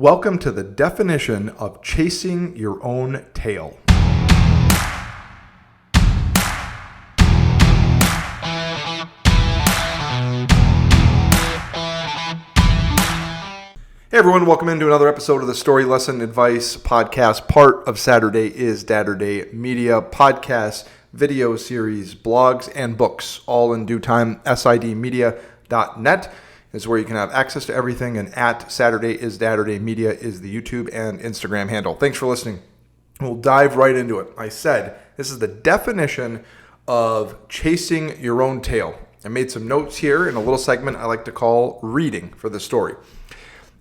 Welcome to the definition of chasing your own tail. Hey everyone, welcome into another episode of the Story Lesson Advice Podcast, part of Saturday is Datterday Media podcast, video series, blogs, and books, all in due time. sidmedia.net is where you can have access to everything, and at Saturday is Datterday Media is the YouTube and Instagram handle. Thanks for listening. We'll dive right into it. I said this is the definition of chasing your own tail. I made some notes here in a little segment I like to call reading for the story.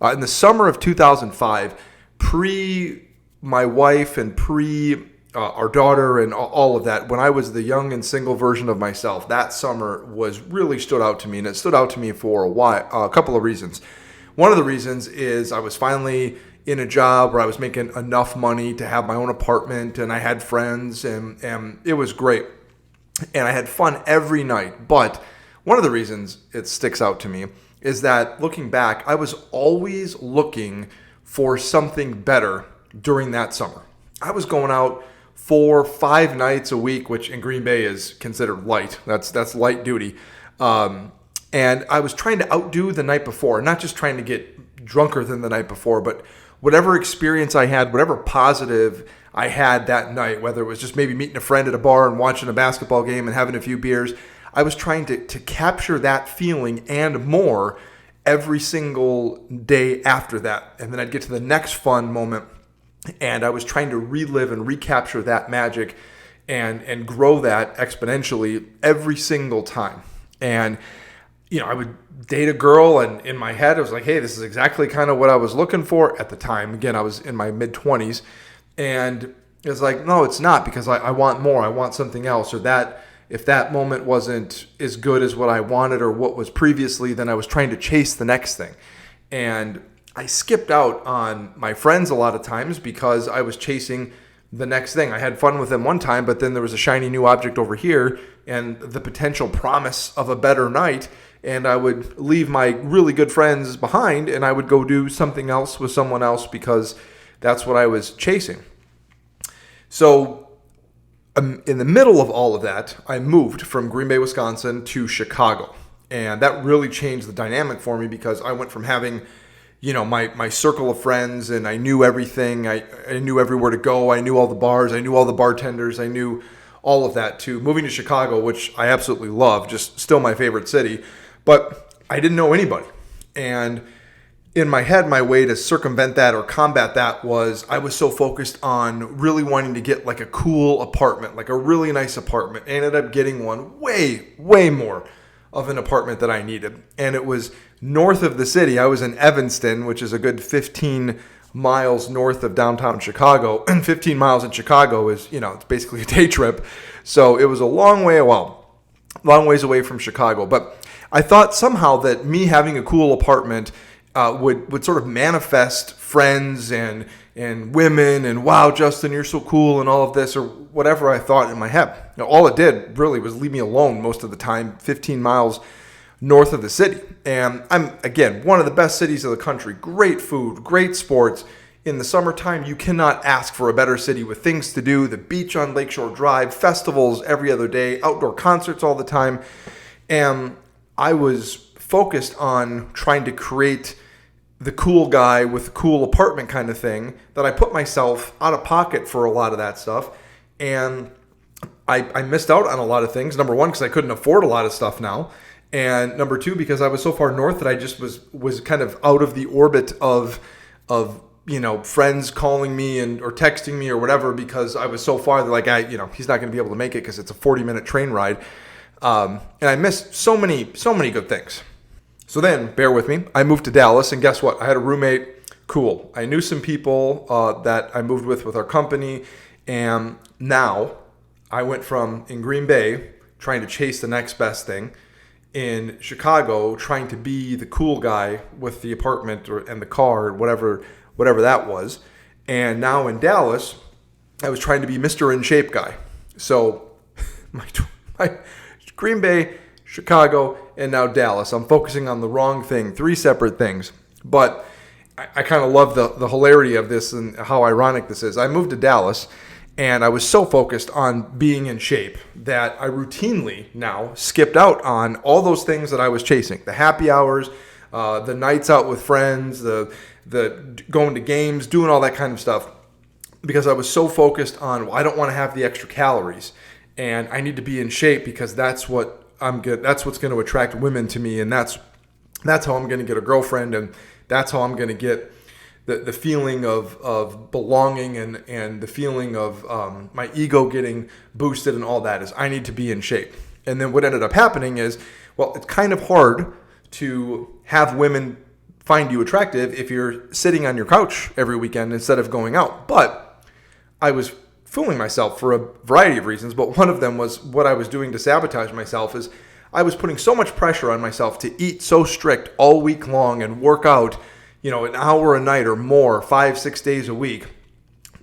In the summer of 2005, pre my wife and pre our daughter and all of that, when I was the young and single version of myself, that summer really stood out to me, and it stood out to me for a couple of reasons. One of the reasons is I was finally in a job where I was making enough money to have my own apartment, and I had friends, and it was great, and I had fun every night. But one of the reasons it sticks out to me is that looking back, I was always looking for something better during that summer. I was going out 4-5 nights a week, which in Green Bay is considered light. That's light duty. And I was trying to outdo the night before, not just trying to get drunker than the night before, but whatever experience I had, whatever positive I had that night, whether it was just maybe meeting a friend at a bar and watching a basketball game and having a few beers, I was trying to capture that feeling and more every single day after that. And then I'd get to the next fun moment, and I was trying to relive and recapture that magic and grow that exponentially every single time. And, I would date a girl, and in my head, I was like, hey, this is exactly kind of what I was looking for at the time. Again, I was in my mid-20s, and it was like, no, it's not, because I want more. I want something else, or that if that moment wasn't as good as what I wanted or what was previously, then I was trying to chase the next thing. And I skipped out on my friends a lot of times because I was chasing the next thing. I had fun with them one time, but then there was a shiny new object over here and the potential promise of a better night. And I would leave my really good friends behind, and I would go do something else with someone else because that's what I was chasing. So in the middle of all of that, I moved from Green Bay, Wisconsin to Chicago. And that really changed the dynamic for me because I went from having, my circle of friends, and I knew everything. I knew everywhere to go. I knew all the bars. I knew all the bartenders. I knew all of that, to moving to Chicago, which I absolutely love, just still my favorite city. But I didn't know anybody. And in my head, my way to circumvent that or combat that was I was so focused on really wanting to get like a cool apartment, like a really nice apartment. I ended up getting one way, way more of an apartment that I needed. And it was north of the city. I was in Evanston, which is a good 15 miles north of downtown Chicago. And 15 miles in Chicago is, it's basically a day trip. So it was a long ways away from Chicago. But I thought somehow that me having a cool apartment would sort of manifest friends and women and, wow, Justin, you're so cool and all of this, or whatever I thought in my head. All it did really was leave me alone most of the time, 15 miles north of the city. And I'm, again, one of the best cities of the country. Great food, great sports. In the summertime, you cannot ask for a better city with things to do. The beach on Lakeshore Drive, festivals every other day, outdoor concerts all the time. And I was focused on trying to create the cool guy with the cool apartment kind of thing, that I put myself out of pocket for a lot of that stuff. And I missed out on a lot of things. Number one, because I couldn't afford a lot of stuff now. And number two, because I was so far north that I just was kind of out of the orbit of friends calling me or texting me or whatever, because I was so far. They're like, he's not going to be able to make it because it's a 40-minute train ride. And I missed so many good things. So then, bear with me, I moved to Dallas, and guess what? I had a roommate. Cool. I knew some people that I moved with our company, and now I went from, in Green Bay, trying to chase the next best thing, in Chicago, trying to be the cool guy with the apartment and the car, whatever that was, and now in Dallas, I was trying to be Mr. In Shape guy. So my Green Bay, Chicago, and now Dallas. I'm focusing on the wrong thing, 3 separate things. But I kind of love the hilarity of this and how ironic this is. I moved to Dallas, and I was so focused on being in shape that I routinely now skipped out on all those things that I was chasing. The happy hours, the nights out with friends, the going to games, doing all that kind of stuff. Because I was so focused on, well, I don't want to have the extra calories, and I need to be in shape because that's what I'm good. That's what's going to attract women to me, and that's how I'm going to get a girlfriend, and that's how I'm going to get the feeling of belonging and the feeling of my ego getting boosted and all that is I need to be in shape. And then what ended up happening is, well, it's kind of hard to have women find you attractive if you're sitting on your couch every weekend instead of going out. But I was fooling myself for a variety of reasons, but one of them was what I was doing to sabotage myself is I was putting so much pressure on myself to eat so strict all week long and work out, an hour a night or more, 5-6 days a week.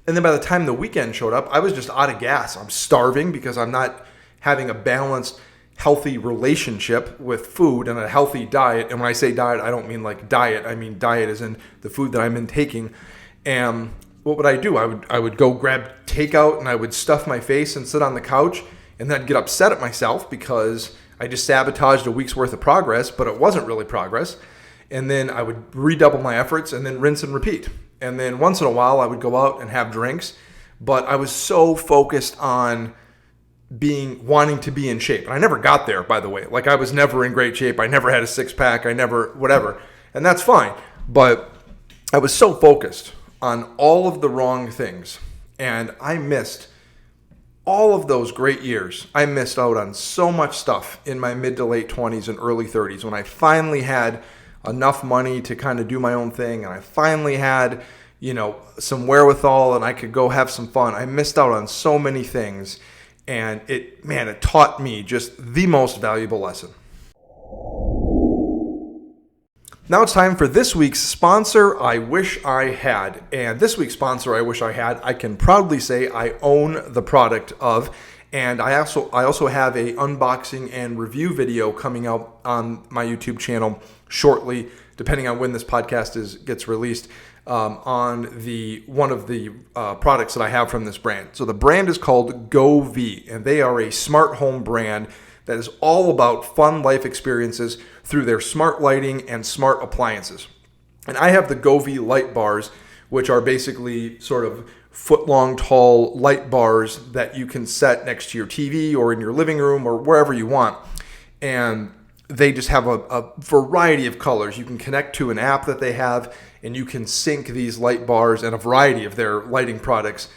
And then by the time the weekend showed up, I was just out of gas. I'm starving because I'm not having a balanced, healthy relationship with food and a healthy diet. And when I say diet, I don't mean like diet. I mean diet as in the food that I'm intaking. And what would I do? I would go grab takeout and I would stuff my face and sit on the couch, and then I'd get upset at myself because I just sabotaged a week's worth of progress, but it wasn't really progress. And then I would redouble my efforts and then rinse and repeat. And then once in a while I would go out and have drinks, but I was so focused on wanting to be in shape. And I never got there, by the way. Like, I was never in great shape. I never had a six pack. I never, whatever. And that's fine. But I was so focused on all of the wrong things. And I missed all of those great years. I missed out on so much stuff in my mid to late 20s and early 30s when I finally had enough money to kind of do my own thing. And I finally had, some wherewithal and I could go have some fun. I missed out on so many things. And it taught me just the most valuable lesson. Now it's time for this week's sponsor, I Wish I Had. And this week's sponsor, I Wish I Had, I can proudly say I own the product of. And I also have a unboxing and review video coming out on my YouTube channel shortly, depending on when this podcast gets released, on one of the products that I have from this brand. So the brand is called Govee, and they are a smart home brand that is all about fun life experiences through their smart lighting and smart appliances. And I have the Govee light bars, which are basically sort of foot-long tall light bars that you can set next to your TV or in your living room or wherever you want. And they just have a variety of colors. You can connect to an app that they have, and you can sync these light bars and a variety of their lighting products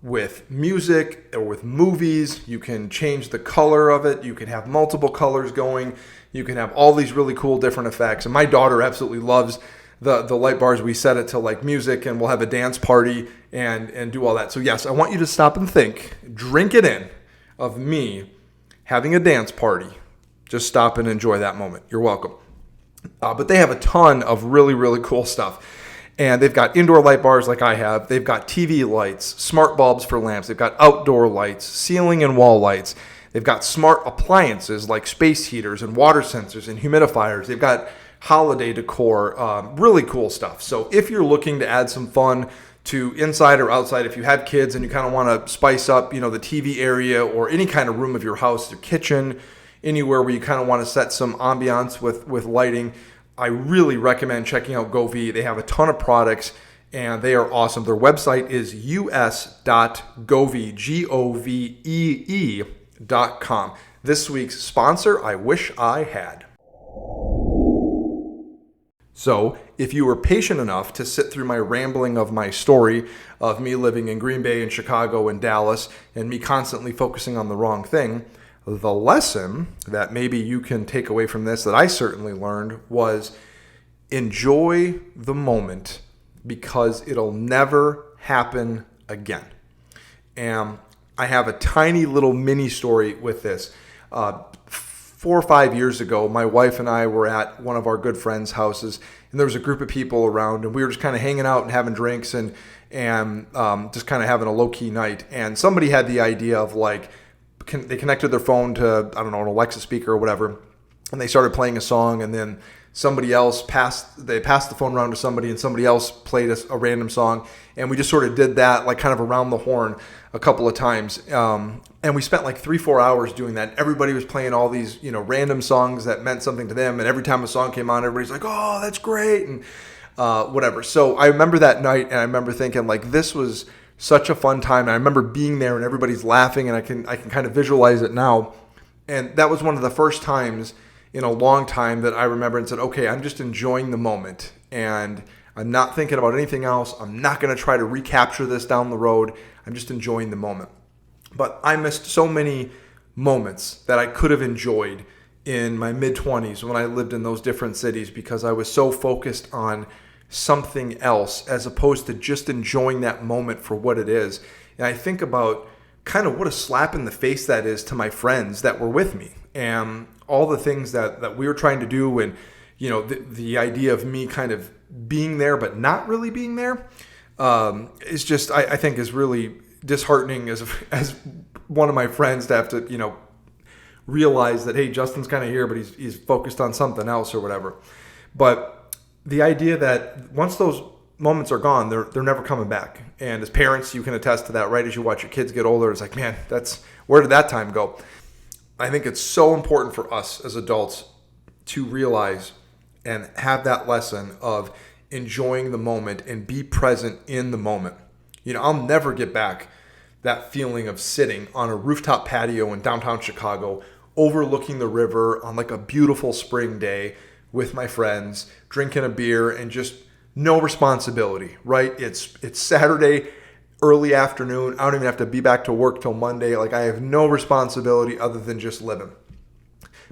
with music or with movies. You can change the color of it. You can have multiple colors going. You can have all these really cool different effects. And my daughter absolutely loves the light bars. We set it to like music, and we'll have a dance party and do all that. So yes, I want you to stop and think, drink it in of me having a dance party. Just stop and enjoy that moment. You're welcome. But they have a ton of really, really cool stuff. And they've got indoor light bars like I have. They've got TV lights, smart bulbs for lamps. They've got outdoor lights, ceiling and wall lights. They've got smart appliances like space heaters and water sensors and humidifiers. They've got holiday decor, really cool stuff. So if you're looking to add some fun to inside or outside, if you have kids and you kind of want to spice up, the TV area or any kind of room of your house, your kitchen, anywhere where you kind of want to set some ambiance with lighting, I really recommend checking out Govee. They have a ton of products and they are awesome. Their website is us.govee, Govee.com. This week's sponsor, I Wish I Had. So if you were patient enough to sit through my rambling of my story of me living in Green Bay and Chicago and Dallas and me constantly focusing on the wrong thing, the lesson that maybe you can take away from this that I certainly learned was enjoy the moment because it'll never happen again. And I have a tiny little mini story with this. 4 or 5 years ago, my wife and I were at one of our good friends' houses, and there was a group of people around, and we were just kind of hanging out and having drinks and just kind of having a low-key night. And somebody had the idea of they connected their phone to, I don't know, an Alexa speaker or whatever, and they started playing a song, and then somebody else passed the phone around to somebody, and somebody else played a random song, and we just sort of did that like kind of around the horn a couple of times. And we spent like 3-4 hours doing that. Everybody was playing all these, random songs that meant something to them. And every time a song came on, everybody's like, "Oh, that's great," and whatever. So I remember that night, and I remember thinking like, this was such a fun time. And I remember being there, and everybody's laughing, and I can kind of visualize it now. And that was one of the first times in a long time that I remember and said, okay, I'm just enjoying the moment, and I'm not thinking about anything else. I'm not going to try to recapture this down the road. I'm just enjoying the moment. But I missed so many moments that I could have enjoyed in my mid-20s when I lived in those different cities, because I was so focused on something else as opposed to just enjoying that moment for what it is. And I think about kind of what a slap in the face that is to my friends that were with me, and all the things that we were trying to do, and the idea of me kind of being there but not really being there is just, I think, is really disheartening as one of my friends to have to realize that, hey, Justin's kind of here, but he's focused on something else or whatever. But the idea that once those moments are gone, they're never coming back. And as parents, you can attest to that, right? As you watch your kids get older, it's like, man, where did that time go? I think it's so important for us as adults to realize and have that lesson of enjoying the moment and be present in the moment. I'll never get back that feeling of sitting on a rooftop patio in downtown Chicago, overlooking the river on like a beautiful spring day with my friends, drinking a beer, and just no responsibility, right? It's Saturday, early afternoon. I don't even have to be back to work till Monday. Like, I have no responsibility other than just living.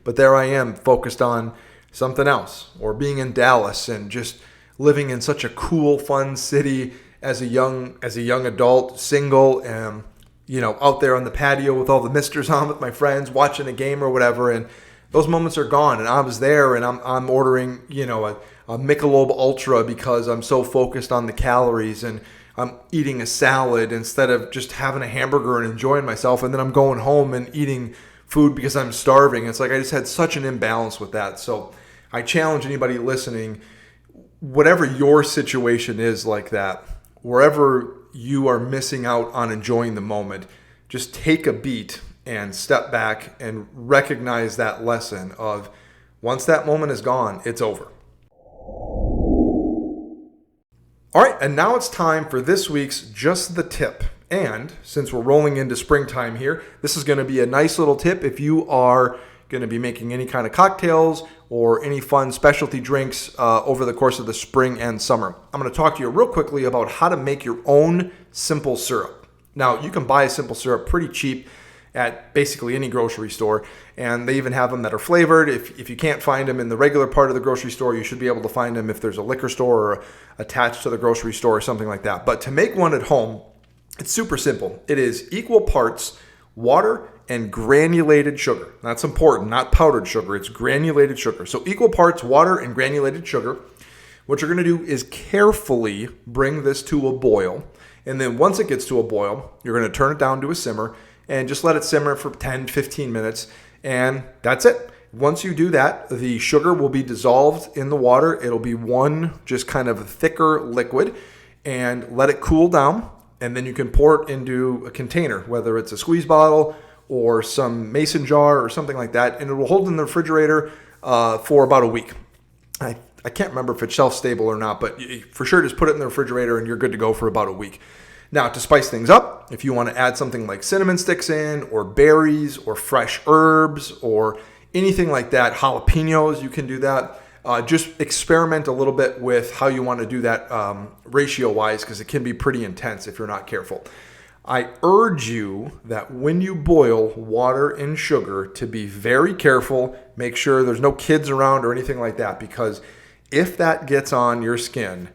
But there I am, focused on something else, or being in Dallas and just living in such a cool, fun city as a young adult, single, and out there on the patio with all the misters on with my friends, watching a game or whatever. And those moments are gone. And I was there, and I'm ordering a Michelob Ultra because I'm so focused on the calories, and I'm eating a salad instead of just having a hamburger and enjoying myself. And then I'm going home and eating food because I'm starving. It's like I just had such an imbalance with that. So I challenge anybody listening, whatever your situation is like that, wherever you are missing out on enjoying the moment, just take a beat and step back and recognize that lesson of once that moment is gone, it's over. All right, and now it's time for this week's Just the Tip. And since we're rolling into springtime here, this is going to be a nice little tip if you are going to be making any kind of cocktails or any fun specialty drinks over the course of the spring and summer. I'm going to talk to you real quickly about how to make your own simple syrup. Now, you can buy a simple syrup pretty cheap at basically any grocery store, and they even have them that are flavored. If you can't find them in the regular part of the grocery store, you should be able to find them if there's a liquor store or attached to the grocery store or something like that. But to make one at home, it's super simple. It is equal parts water and granulated sugar. That's important, not powdered sugar. It's granulated sugar. So equal parts water and granulated sugar. What you're going to do is carefully bring this to a boil. And then once it gets to a boil, you're going to turn it down to a simmer and just let it simmer for 10, 15 minutes. And that's it. Once you do that, the sugar will be dissolved in the water. It'll be one just kind of thicker liquid, and let it cool down. And then you can pour it into a container, whether it's a squeeze bottle or some mason jar or something like that. And it will hold in the refrigerator for about a week. I can't remember if it's shelf stable or not, but for sure just put it in the refrigerator and you're good to go for about a week. Now, to spice things up, if you want to add something like cinnamon sticks in, or berries, or fresh herbs, or anything like that, jalapenos, you can do that. Just experiment a little bit with how you want to do that ratio-wise, because it can be pretty intense if you're not careful. I urge you that when you boil water and sugar to be very careful, make sure there's no kids around or anything like that, because if that gets on your skin,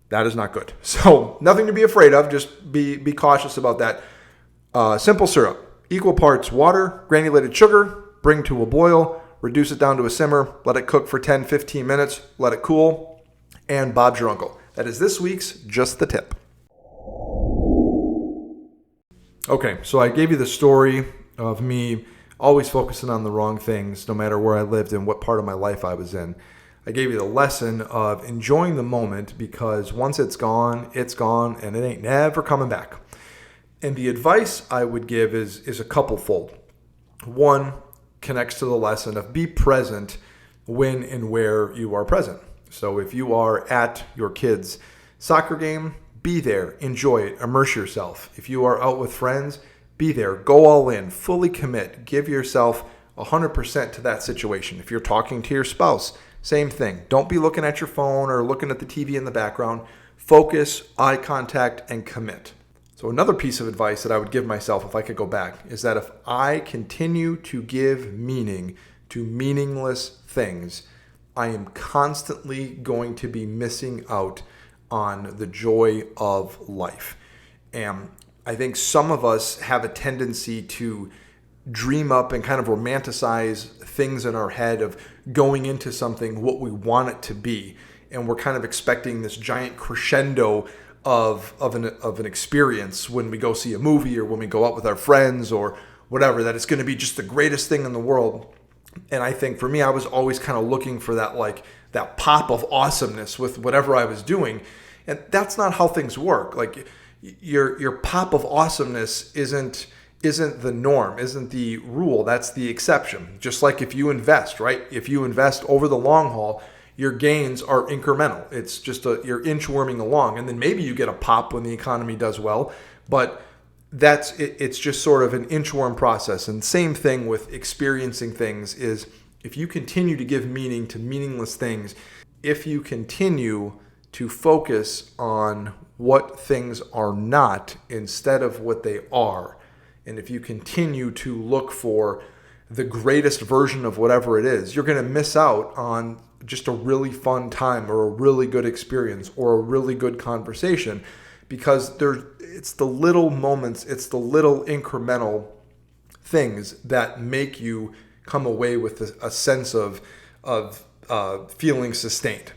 that is not good. So nothing to be afraid of. Just be cautious about that. Simple syrup, equal parts water, granulated sugar, bring to a boil, reduce it down to a simmer, let it cook for 10, 15 minutes, let it cool, and Bob's your uncle. That is this week's Just the Tip. Okay, so I gave you the story of me always focusing on the wrong things, no matter where I lived and what part of my life I was in. I gave you the lesson of enjoying the moment, because once it's gone, and it ain't never coming back. And the advice I would give is a couple fold. One connects to the lesson of be present when and where you are present. So if you are at your kid's soccer game, be there, enjoy it, immerse yourself. If you are out with friends, be there, go all in, fully commit, give yourself 100% to that situation. If you're talking to your spouse, same thing. Don't be looking at your phone or looking at the TV in the background. Focus, eye contact, and commit. So another piece of advice that I would give myself if I could go back is that if I continue to give meaning to meaningless things, I am constantly going to be missing out on the joy of life. And I think some of us have a tendency to dream up and kind of romanticize things in our head of going into something what we want it to be. And we're kind of expecting this giant crescendo of an experience when we go see a movie or when we go out with our friends or whatever, that it's going to be just the greatest thing in the world. And I think for me, I was always kind of looking for that pop of awesomeness with whatever I was doing. And that's not how things work. Like your pop of awesomeness isn't the norm, isn't the rule. That's the exception. Just like if you invest, right? If you invest over the long haul, your gains are incremental. It's just you're inchworming along. And then maybe you get a pop when the economy does well, but it's just sort of an inchworm process. And same thing with experiencing things is if you continue to give meaning to meaningless things, if you continue to focus on what things are not instead of what they are, and if you continue to look for the greatest version of whatever it is, you're going to miss out on just a really fun time or a really good experience or a really good conversation, because it's the little moments, it's the little incremental things that make you come away with a sense of feeling sustained.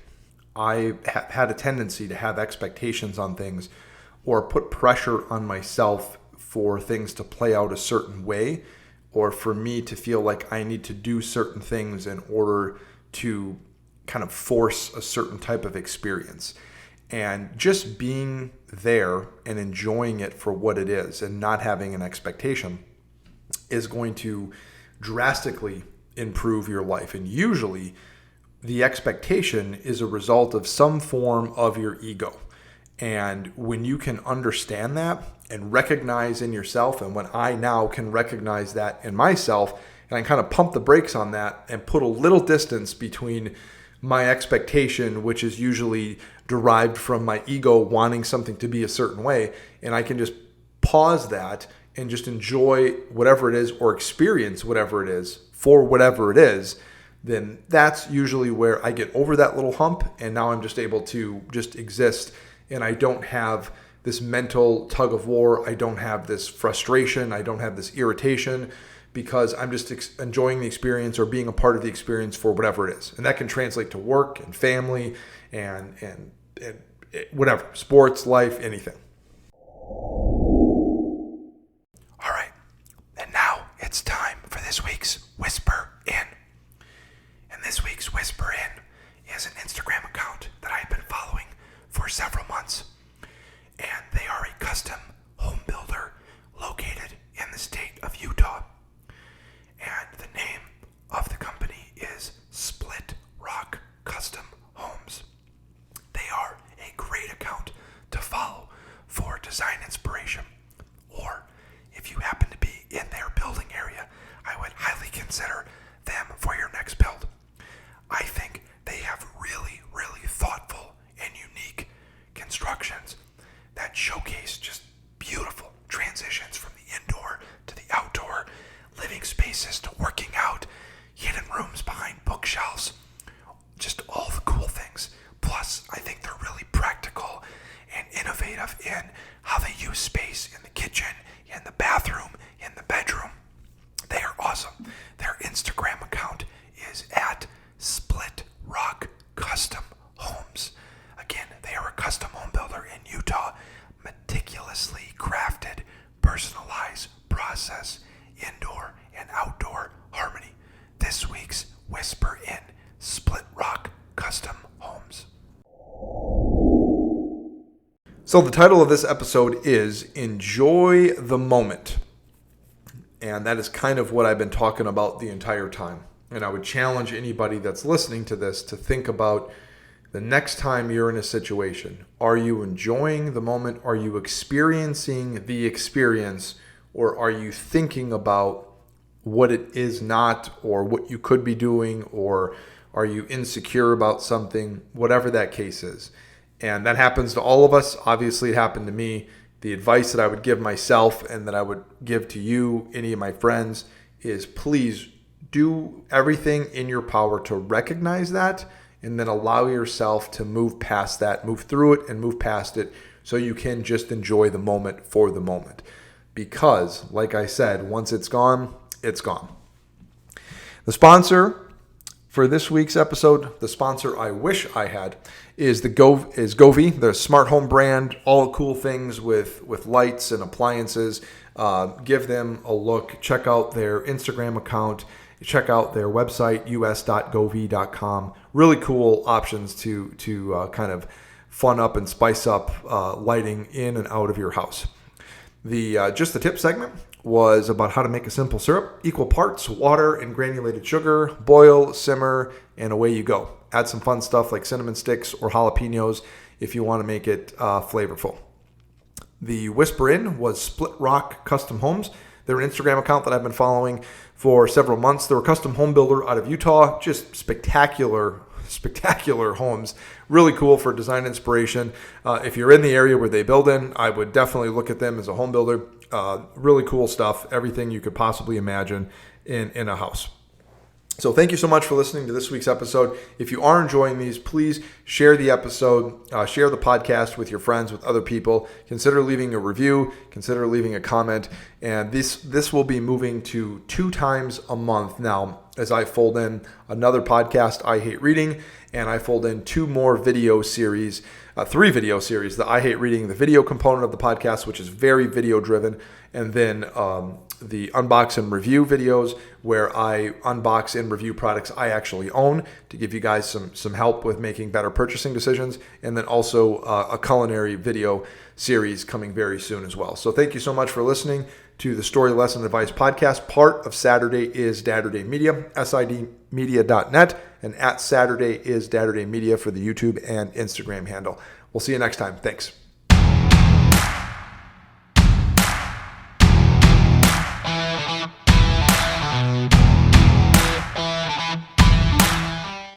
I had a tendency to have expectations on things or put pressure on myself for things to play out a certain way, or for me to feel like I need to do certain things in order to kind of force a certain type of experience. And just being there and enjoying it for what it is and not having an expectation is going to drastically improve your life. And usually the expectation is a result of some form of your ego. And when you can understand that and recognize in yourself, and when I now can recognize that in myself, and I kind of pump the brakes on that and put a little distance between my expectation, which is usually derived from my ego wanting something to be a certain way, and I can just pause that and just enjoy whatever it is or experience whatever it is for whatever it is, then that's usually where I get over that little hump, and now I'm just able to just exist, and I don't have this mental tug of war, I don't have this frustration, I don't have this irritation, because I'm just enjoying the experience or being a part of the experience for whatever it is. And that can translate to work and family and whatever, sports, life, anything. All right, and now it's time for this week's Whisper In. And this week's Whisper In is an Instagram account that I've been following for several months. And they are a custom home builder located in the state of Utah. And the name of the company is Split Rock Custom Homes. They are a great account to follow for design inspiration. Or if you happen to be in their building area, I would highly consider them for your next build. I think they have really, really thoughtful and unique constructions that showcase just beautiful transitions from the indoor to the outdoor, living spaces to working out, hidden rooms behind bookshelves, just all the cool things. Plus, I think they're really practical and innovative in how they use space in the kitchen, in the bathroom, in the bedroom. They are awesome. Their Instagram account is at Split Rock Custom Homes. Again, they are a custom home builder in Utah. Meticulously crafted, personalized process, indoor and outdoor harmony. This week's Whisper In, Split Rock Custom So the title of this episode is Enjoy the Moment. And that is kind of what I've been talking about the entire time. And I would challenge anybody that's listening to this to think about the next time you're in a situation. Are you enjoying the moment? Are you experiencing the experience? Or are you thinking about what it is not, or what you could be doing, or are you insecure about something? Whatever that case is. And that happens to all of us. Obviously, it happened to me. The advice that I would give myself and that I would give to you, any of my friends, is please do everything in your power to recognize that and then allow yourself to move past that, move through it and move past it so you can just enjoy the moment for the moment. Because, like I said, once it's gone, it's gone. The sponsor for this week's episode, the sponsor I wish I had, is Govee, the smart home brand. All the cool things with lights and appliances. Give them a look. Check out their Instagram account. Check out their website, us.govee.com. Really cool options to kind of fun up and spice up lighting in and out of your house. Just the tip segment was about how to make a simple syrup. Equal parts water and granulated sugar. Boil, simmer, and away you go. Add some fun stuff like cinnamon sticks or jalapenos if you want to make it flavorful. The Whisper In was Split Rock Custom Homes. They're an Instagram account that I've been following for several months. They're a custom home builder out of Utah. Just spectacular homes. Really cool for design inspiration. If you're in the area where they build in, I would definitely look at them as a home builder. Really cool stuff. Everything you could possibly imagine in a house. So thank you so much for listening to this week's episode. If you are enjoying these, please share the episode, share the podcast with your friends, with other people. Consider leaving a review, consider leaving a comment. And this will be moving to 2 times a month now as I fold in another podcast, I Hate Reading, and I fold in 2 more video series, 3 video series. The I Hate Reading, the video component of the podcast, which is very video driven, and then the unbox and review videos where I unbox and review products I actually own to give you guys some help with making better purchasing decisions, and then also a culinary video series coming very soon as well. So thank you so much for listening to the Story Lesson Advice Podcast, part of Saturday is Dadderday Media, sidmedia.net, and at Saturday is Dadderday Media for the YouTube and Instagram handle. We'll see you next time. Thanks.